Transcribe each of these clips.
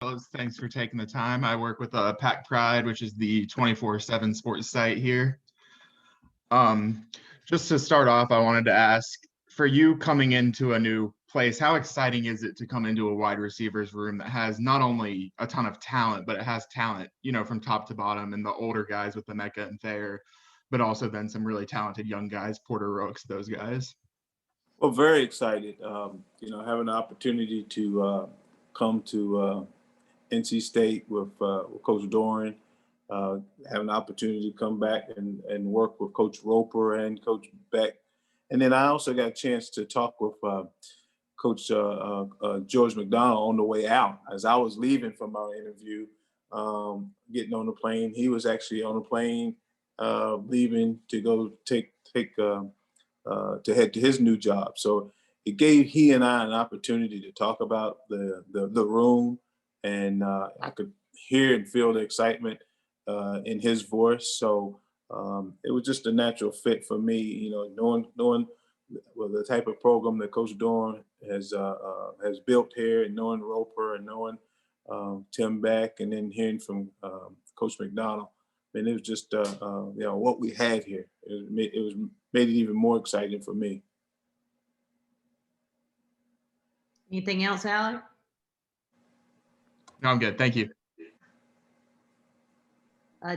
Phillips. Thanks for taking the time. I work with Pack Pride, which is the 24/7 sports site here. Um, just to start off, I wanted to ask, for you coming into a new place, how exciting is it to come into a wide receivers room that has not only a ton of talent, but it has talent, from top to bottom, and the older guys with the Mecca and Thayer, but also then some really talented young guys, Porter Rooks, those guys. Well, very excited. Having the opportunity to come to NC State with Coach Doran, having the opportunity to come back and work with Coach Roper and Coach Beck. And then I also got a chance to talk with Coach George McDonald on the way out. As I was leaving from our interview, getting on the plane, he was actually on the plane leaving to go to head to his new job. So it gave he and I an opportunity to talk about the room, and I could hear and feel the excitement in his voice. So it was just a natural fit for me, knowing the type of program that Coach Dorn has built here, and knowing Roper and knowing Tim Beck, and then hearing from Coach McDonald. And it was just what we had here. It made it even more exciting for me. Anything else, Alec? No, I'm good. Thank you.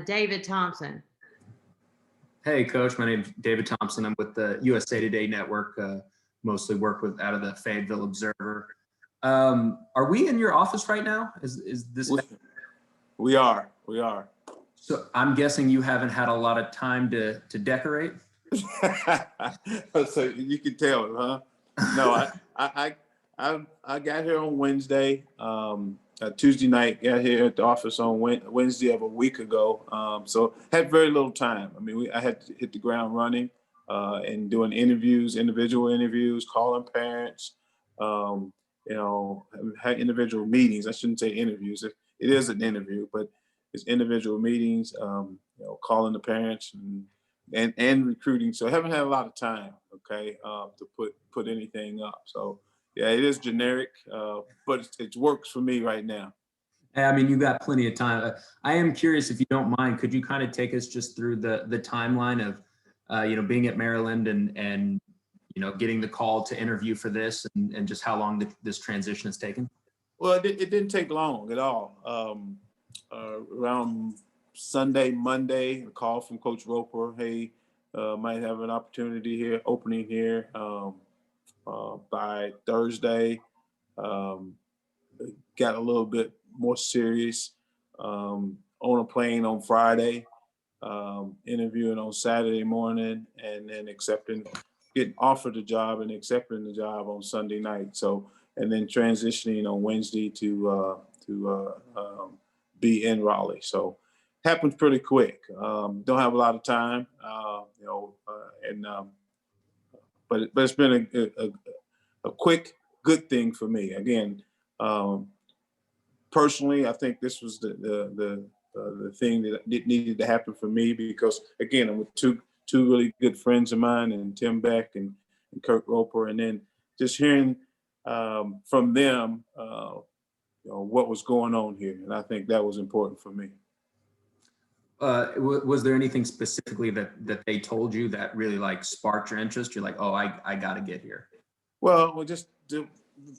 David Thompson. Hey, Coach. My name's David Thompson. I'm with the USA Today Network. Mostly work with out of the Fayetteville Observer. Are we in your office right now? Is this? We are. So I'm guessing you haven't had a lot of time to decorate. So you can tell, huh? No, I got here on Wednesday. Tuesday night, got here at the office on Wednesday of a week ago. So had very little time. I mean, I had to hit the ground running and doing interviews, individual interviews, calling parents. Had individual meetings. I shouldn't say interviews. It is an interview, but it's individual meetings. Calling the parents and recruiting. So I haven't had a lot of time, to put anything up. So yeah, it is generic, but it works for me right now. I mean, you got plenty of time. I am curious, if you don't mind, could you kind of take us just through the timeline of, being at Maryland and getting the call to interview for this, and just how long this transition has taken? Well, it didn't take long at all. Around Sunday, Monday, a call from Coach Roper. Hey, might have an opportunity here, opening here. By Thursday, got a little bit more serious. On a plane on Friday, interviewing on Saturday morning, and then getting offered the job and accepting the job on Sunday night. So, and then transitioning on Wednesday to be in Raleigh. So happens pretty quick. Don't have a lot of time, but it's been a quick, good thing for me. Again, personally, I think this was the thing that needed to happen for me, because again, I'm with two really good friends of mine, and Tim Beck and Kirk Roper, and then just hearing from them, what was going on here, and I think that was important for me. Was there anything specifically that they told you that really sparked your interest? You're like, oh, I got to get here. Well, just the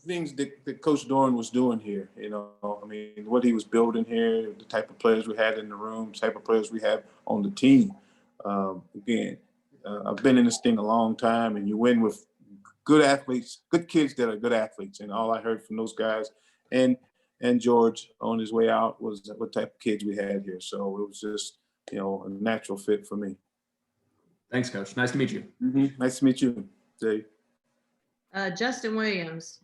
things that Coach Doran was doing here. I mean, what he was building here, the type of players we had in the room, the type of players we have on the team. Again, I've been in this thing a long time, and you win with good athletes, good kids that are good athletes. And all I heard from those guys and George on his way out was what type of kids we had here. So it was just, a natural fit for me. Thanks, Coach. Nice to meet you. Mm-hmm. Nice to meet you, Dave. Justin Williams.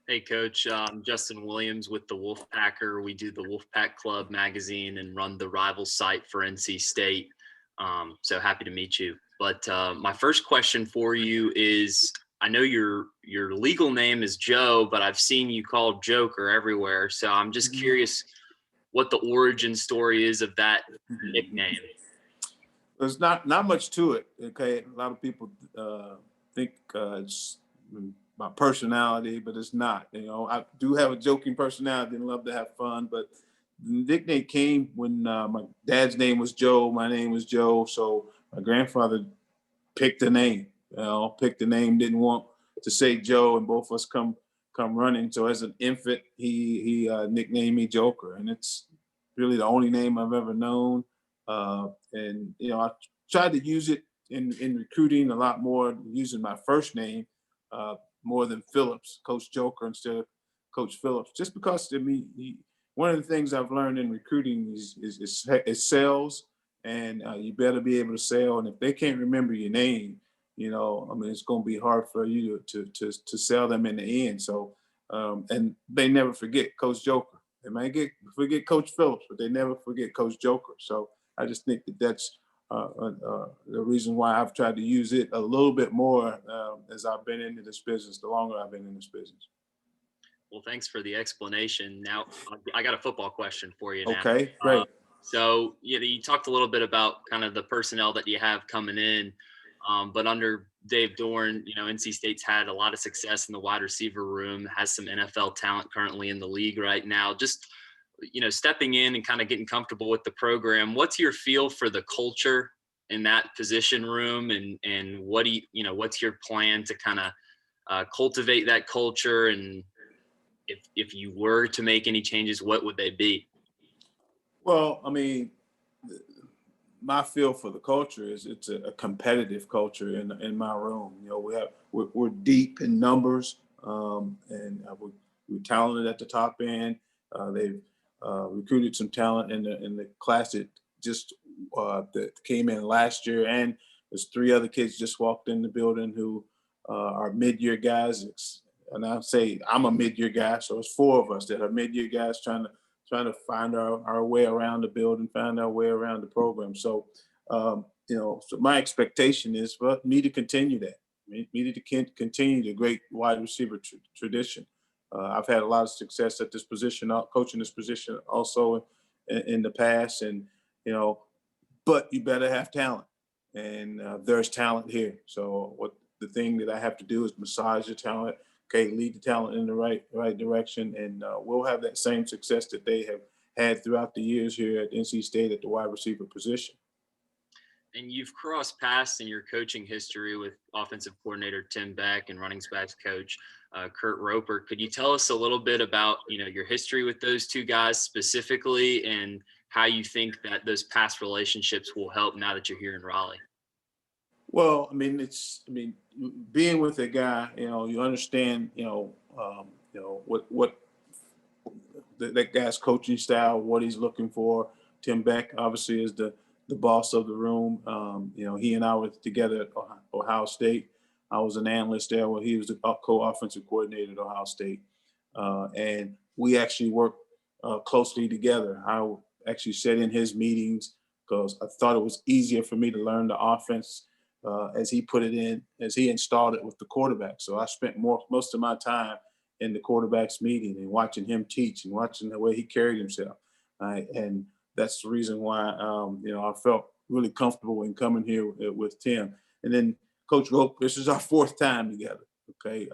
Hey, Coach. Justin Williams with the Wolfpacker. We do the Wolfpack Club magazine and run the rival site for NC State. So happy to meet you. But my first question for you is, I know your legal name is Joe, but I've seen you called Joker everywhere. So I'm just curious what the origin story is of that nickname. There's not much to it. Okay, a lot of people think it's my personality, but it's not. You know, I do have a joking personality and love to have fun, but the nickname came when my dad's name was Joe, my name was Joe, so my grandfather picked a name. You know, picked a name, didn't want to say Joe, and both of us come running. So as an infant, he nicknamed me Joker, and it's really the only name I've ever known. And you know, I tried to use it in recruiting a lot more, using my first name more than Phillips, Coach Joker instead of Coach Phillips, just because to me, one of the things I've learned in recruiting is sales, and you better be able to sell. And if they can't remember your name, you know, I mean, it's going to be hard for you to sell them in the end. So, and they never forget Coach Joker. They might forget Coach Phillips, but they never forget Coach Joker. So I just think that's the reason why I've tried to use it a little bit more as I've been into this business, the longer I've been in this business. Well, thanks for the explanation. Now, I got a football question for you now. Okay, great. So you talked a little bit about kind of the personnel that you have coming in, but under Dave Dorn, you know, NC State's had a lot of success in the wide receiver room, has some NFL talent currently in the league right now. Just, you know, stepping in and kind of getting comfortable with the program, what's your feel for the culture in that position room, and what do you know, what's your plan to kind of cultivate that culture, and if you were to make any changes, what would they be? Well, I mean, my feel for the culture is it's a competitive culture in my room. You know, we're deep in numbers, and we're talented at the top end. They've recruited some talent in the class that just that came in last year, and there's 3 other kids just walked in the building who are mid-year guys. And I say I'm a mid-year guy, so it's 4 of us that are mid-year guys trying to find our way around the building, find our way around the program. So, you know, so my expectation is for me to continue that, me to continue the great wide receiver tradition. I've had a lot of success at this position, coaching this position also in the past, and you know, but you better have talent, and there's talent here. So what the thing that I have to do is massage the talent. Okay, lead the talent in the right direction, and we'll have that same success that they have had throughout the years here at NC State at the wide receiver position. And you've crossed paths in your coaching history with offensive coordinator Tim Beck and running backs coach Kurt Roper. Could you tell us a little bit about, you know, your history with those 2 guys specifically, and how you think that those past relationships will help now that you're here in Raleigh? Well, I mean, being with a guy, you know, you understand, you know, what that guy's coaching style, what he's looking for. Tim Beck obviously is the boss of the room. You know, he and I were together at Ohio State. I was an analyst there while he was the co-offensive coordinator at Ohio State. And we actually worked closely together. I actually sat in his meetings because I thought it was easier for me to learn the offense as he put it in, as he installed it with the quarterback. So I spent most of my time in the quarterback's meeting and watching him teach and watching the way he carried himself. And that's the reason why, you know, I felt really comfortable in coming here with Tim. And then Coach Rope, this is our 4th time together. Okay.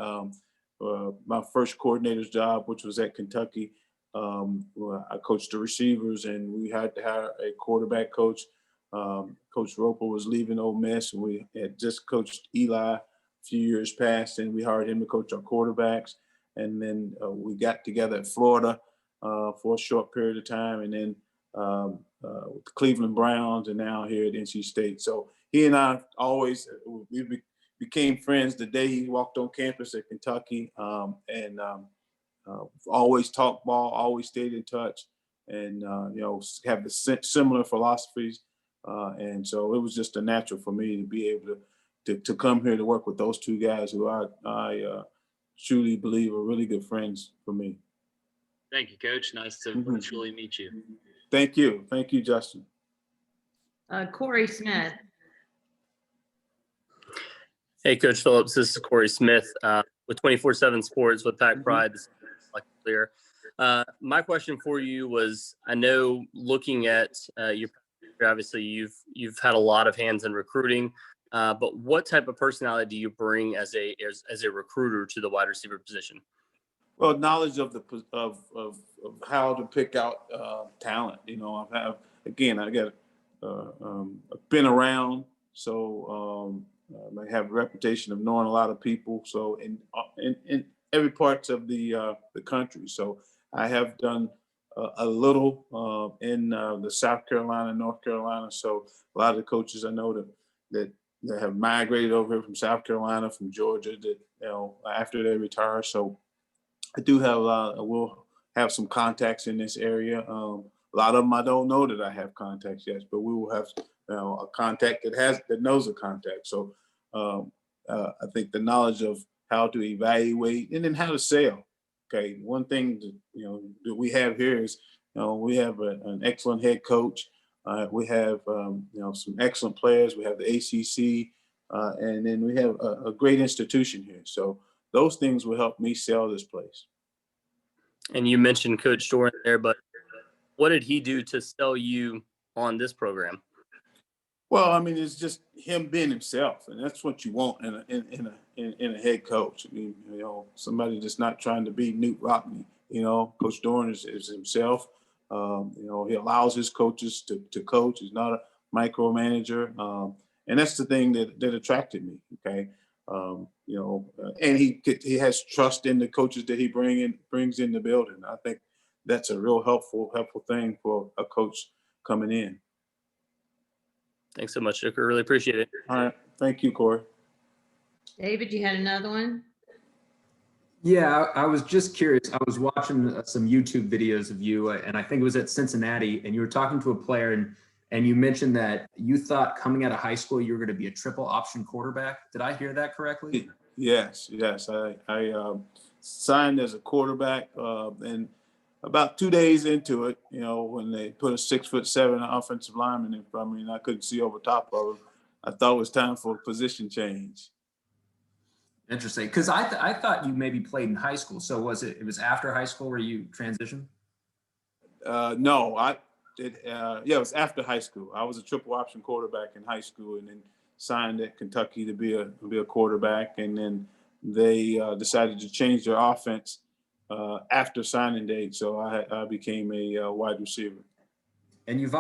My first coordinator's job, which was at Kentucky, I coached the receivers, and we had to hire a quarterback coach. Coach Roper was leaving Ole Miss, and we had just coached Eli a few years past, and we hired him to coach our quarterbacks. And then we got together at Florida for a short period of time, and then with the Cleveland Browns, and now here at NC State. So he and I always became friends the day he walked on campus at Kentucky, and always talked ball, always stayed in touch, and you know, have the similar philosophies. And so it was just a natural for me to be able to come here to work with those 2 guys who I truly believe are really good friends for me. Thank you, Coach. Nice to virtually meet you. Thank you. Thank you, Justin. Corey Smith. Hey, Coach Phillips. This is Corey Smith with 24/7 Sports with Pack Pride. This is like clear. My question for you was, I know looking at your, obviously you've had a lot of hands in recruiting. But what type of personality do you bring as a recruiter to the wide receiver position? Well, knowledge of of how to pick out talent. You know, I've been around, so I have a reputation of knowing a lot of people. So in every part of the country. So I have done a little in the South Carolina, North Carolina. So a lot of the coaches I know that have migrated over here from South Carolina, from Georgia, that after they retire. So I do have will have some contacts in this area. A lot of them I don't know that I have contacts yet, but we will have a contact that knows a contact. So I think the knowledge of how to evaluate and then how to sell. Okay, one thing that we have here is we have an excellent head coach. We have some excellent players. We have the ACC, and then we have a great institution here. So those things will help me sell this place. And you mentioned Coach Doran there, but what did he do to sell you on this program? Well, I mean, it's just him being himself, and that's what you want in a head coach. I mean, somebody that's not trying to be Newt Rockney. Coach Doran is himself. He allows his coaches to coach. He's not a micromanager, and that's the thing that attracted me. Okay. And he has trust in the coaches that he brings in the building. I think that's a real helpful thing for a coach coming in. Thanks so much, Joker. Really appreciate it. All right. Thank you, Corey. David, you had another one? Yeah, I was just curious. I was watching some YouTube videos of you, and I think it was at Cincinnati, and you were talking to a player, and you mentioned that you thought coming out of high school you were going to be a triple option quarterback. Did I hear that correctly? Yes. I signed as a quarterback, and about 2 days into it, when they put a 6'7" offensive lineman in front of me and I couldn't see over top of him, I thought it was time for a position change. Interesting, because I thought you maybe played in high school. So it was after high school where you transitioned? No, it was after high school. I was a triple option quarterback in high school, and then signed at Kentucky to be a quarterback, and then they decided to change their offense after signing date. So I became a wide receiver. And you've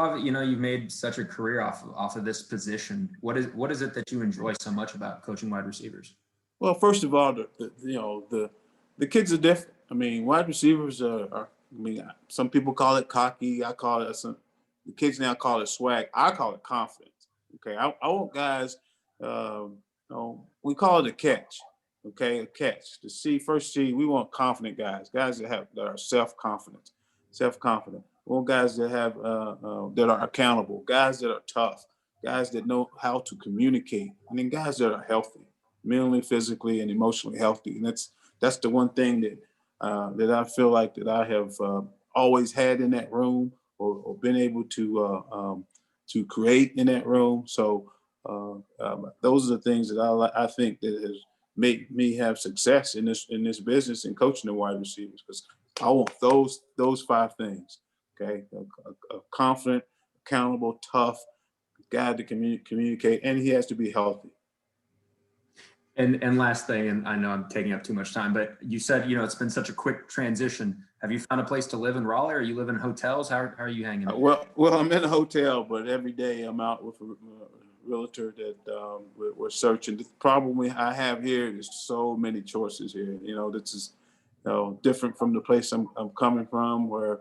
made such a career off of this position. What is it that you enjoy so much about coaching wide receivers? Well, first of all, the kids are different. I mean, wide receivers are. I mean, some people call it cocky. I call it the kids now call it swag. I call it confidence. Okay, I want guys. We call it a catch. Okay, a catch. First C. We want confident guys that are self-confident. We want guys that have that are accountable. Guys that are tough. Guys that know how to communicate, and then guys that are healthy, mentally, physically, and emotionally healthy. And that's the one thing that I feel like that I have always had in that room, or been able to create in that room. So those are the things that I think that has made me have success in this business and coaching the wide receivers, because I want those 5 things. Okay, a confident, accountable, tough guy to communicate, and he has to be healthy. And last thing, and I know I'm taking up too much time, but you said, it's been such a quick transition. Have you found a place to live in Raleigh, or you live in hotels? How are you hanging out? Well, I'm in a hotel, but every day I'm out with a realtor that we're searching. The problem I have here is so many choices here. This is different from the place I'm coming from, where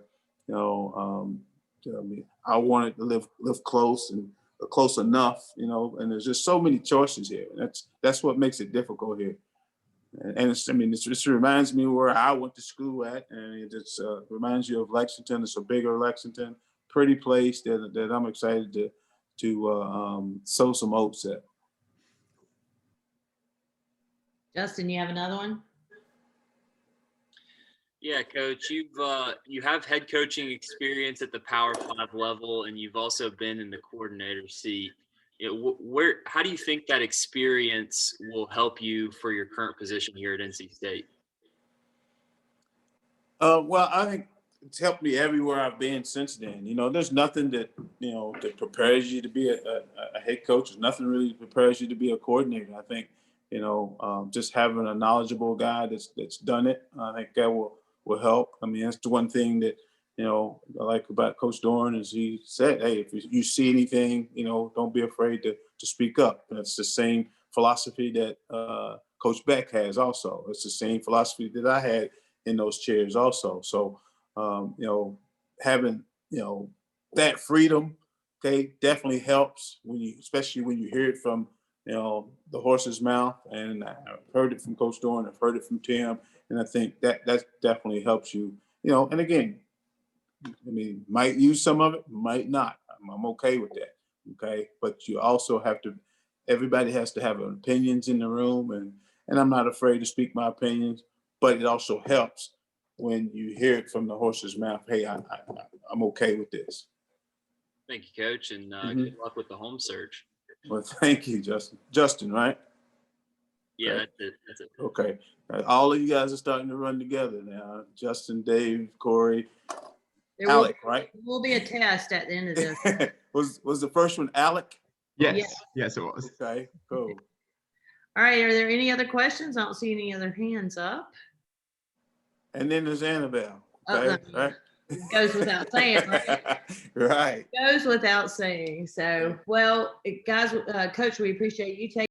I wanted to live close and close enough, and there's just so many choices here. That's what makes it difficult here. And it just reminds me where I went to school at, and it just reminds you of Lexington. It's a bigger Lexington, pretty place that I'm excited to sow some oats at. Justin, you have another one? Yeah, Coach, you have head coaching experience at the Power 5 level, and you've also been in the coordinator seat. How do you think that experience will help you for your current position here at NC State? Well, I think it's helped me everywhere I've been since then. You know, there's nothing that, you know, that prepares you to be a head coach. There's nothing really prepares you to be a coordinator. I think, you know, just having a knowledgeable guy that's done it, I think that will help. I mean, that's the one thing that, you know, I like about Coach Doran is he said, hey, if you see anything, you know, don't be afraid to speak up. And it's the same philosophy that Coach Beck has also. It's the same philosophy that I had in those chairs also. So, you know, having, you know, that freedom, okay, definitely helps especially when you hear it from, you know, the horse's mouth. And I've heard it from Coach Doran, I've heard it from Tim, and I think that definitely helps you, you know. And again, I mean, might use some of it, might not. I'm okay with that. Okay, but you also have to. Everybody has to have opinions in the room, and I'm not afraid to speak my opinions. But it also helps when you hear it from the horse's mouth. Hey, I'm okay with this. Thank you, Coach, and good luck with the home search. Well, thank you, Justin. Justin, right? Yeah, Okay. that's it. Okay. All of you guys are starting to run together now. Justin, Dave, Corey, Alec, right? Will be a test at the end of this. was the first one Alec? Yes, yes, it was. Okay, cool. All right, are there any other questions? I don't see any other hands up. And then there's Annabelle. Oh, Okay, no. right? Goes without saying, right? Right. Goes without saying. So, well, guys, Coach, we appreciate you taking